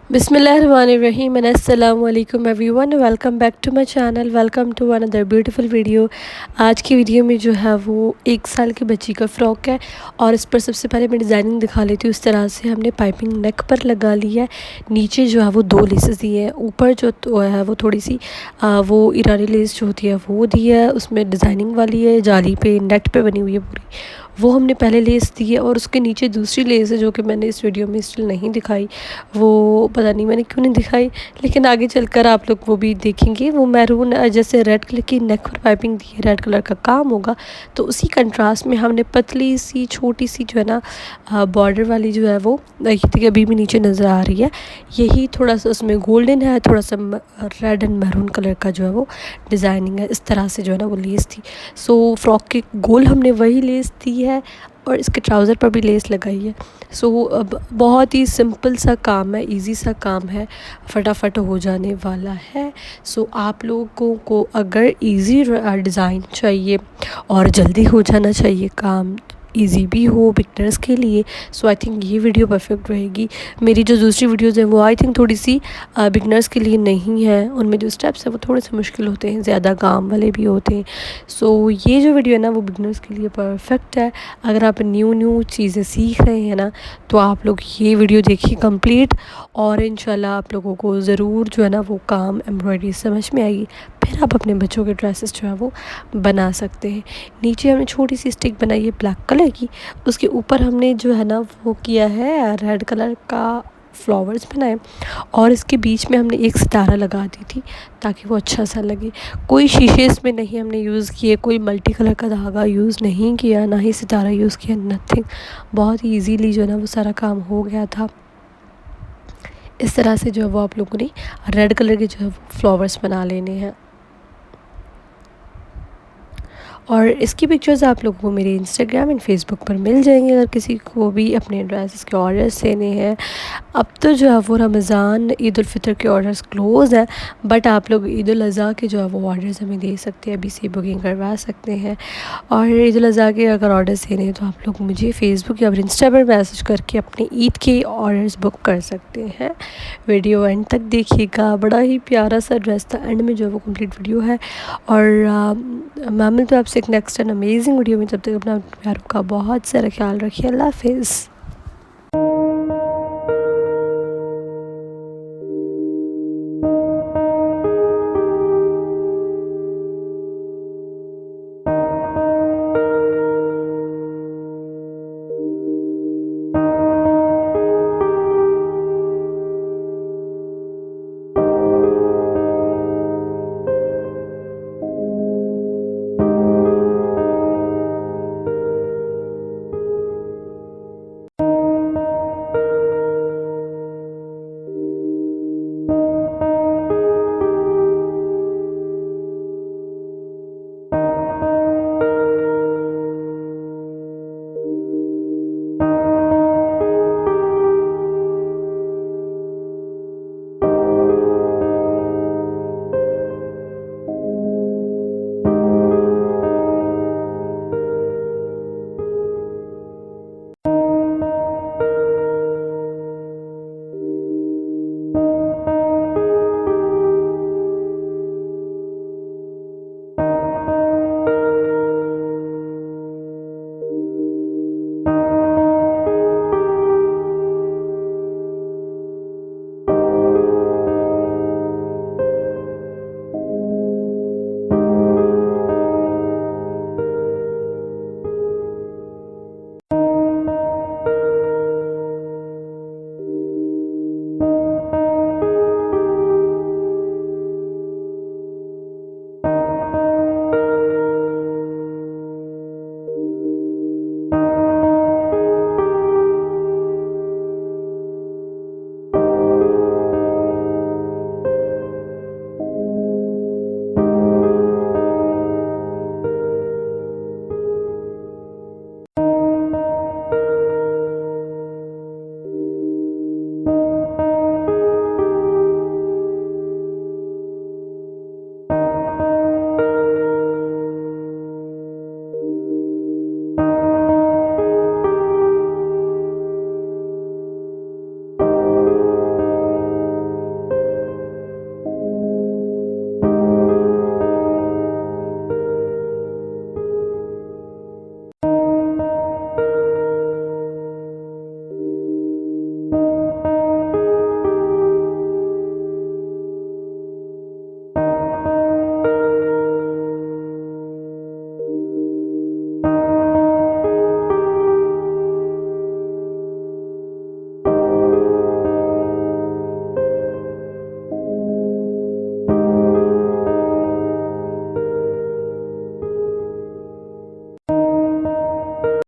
बिस्मिल्लाहिर्रहमानिर्रहीम एंड अस्सलाम वालेकुम everyone, welcome back to my channel. Welcome to another beautiful video. आज की वीडियो में जो है वो 1 साल की बच्ची का फ़्रॉक है और इस पर सबसे पहले मैं डिज़ाइनिंग दिखा लेती हूँ। इस तरह से हमने पाइपिंग नेक पर लगा ली है। नीचे जो है वो 2 लेसेस दी है, ऊपर जो तो है वो थोड़ी सी वो ईरानी लेस जो होती है वो दी है, उसमें डिज़ाइनिंग वाली है, जाली पे नेट पे बनी हुई है पूरी, वो हमने पहले लेस दी है। और उसके नीचे दूसरी लेस है जो कि मैंने इस वीडियो में स्टिल नहीं दिखाई, वो पता नहीं मैंने क्यों नहीं दिखाई, लेकिन आगे चलकर आप लोग वो भी देखेंगे। वो मैरून जैसे रेड कलर की नेक पर पाइपिंग दी है, रेड कलर का काम होगा, तो उसी कंट्रास्ट में हमने पतली सी छोटी सी जो है ना बॉर्डर वाली जो है वो देखिए अभी भी नीचे नज़र आ रही है, यही थोड़ा सा उसमें गोल्डन है, थोड़ा सा रेड एंड मैरून कलर का जो है वो डिज़ाइनिंग है। इस तरह से जो है ना वो लेस थी। सो फ्रॉक के गोल हमने वही लेस दी है और इसके ट्राउज़र पर भी लेस लगाई है। सो अब बहुत ही सिंपल सा काम है, इजी सा काम है, फटाफट हो जाने वाला है। सो आप लोगों को अगर इजी डिज़ाइन चाहिए और जल्दी हो जाना चाहिए काम, इजी भी हो बिगनर्स के लिए, सो आई थिंक ये वीडियो परफेक्ट रहेगी। मेरी जो दूसरी वीडियोज़ हैं वो आई थिंक थोड़ी सी बिगनर्स के लिए नहीं है, उनमें जो स्टेप्स हैं वो थोड़े से मुश्किल होते हैं, ज़्यादा काम वाले भी होते हैं। सो ये जो वीडियो है ना वो बिगनर्स के लिए परफेक्ट है। अगर आप न्यू चीज़ें सीख रहे हैं ना, तो आप लोग ये वीडियो देखिए कंप्लीट, और इंशाल्लाह आप लोगों को ज़रूर जो है ना वो काम एम्ब्रॉयडरी समझ में आएगी। फिर आप अपने बच्चों के ड्रेसेस जो है वो बना सकते हैं। नीचे हमने छोटी सी स्टिक बनाई है ब्लैक कलर की, उसके ऊपर हमने जो है ना वो किया है रेड कलर का फ्लावर्स बनाए, और इसके बीच में हमने एक सितारा लगा दी थी ताकि वो अच्छा सा लगे। कोई शीशे इसमें नहीं हमने यूज़ किए, कोई मल्टी कलर का धागा यूज़ नहीं किया, ना ही सितारा यूज़ किया, नथिंग। बहुत ही ईजीली जो है ना वो सारा काम हो गया था। इस तरह से जो है वो आप लोगों ने रेड कलर के जो है वो फ्लावर्स बना लेने हैं। और इसकी पिक्चर्स आप लोगों को मेरे इंस्टाग्राम एंड फेसबुक पर मिल जाएंगे अगर किसी को भी अपने ड्रेसेस के ऑर्डर्स देने हैं। अब तो जो है वो रमज़ान ईद उल फितर के ऑर्डर्स क्लोज़ हैं, बट आप लोग ईद उल अज़हा के जो है वो ऑर्डर्स हमें दे सकते हैं, अभी से बुकिंग करवा सकते हैं। और ईद उल अज़हा के अगर ऑर्डर्स देने हैं तो आप लोग मुझे फेसबुक या फिर इंस्टा पर मैसेज करके अपने ईद के ऑर्डर्स बुक कर सकते हैं। वीडियो एंड तक देखिएगा, बड़ा ही प्यारा सा ड्रेस था, एंड में जो है वो कंप्लीट वीडियो है। और मैं मिलती हूँ आपसे एक नेक्स्ट एंड अमेजिंग वीडियो में। जब तक अपना प्यारों का बहुत सारा ख्याल रखिए। अल्लाह हाफिज़।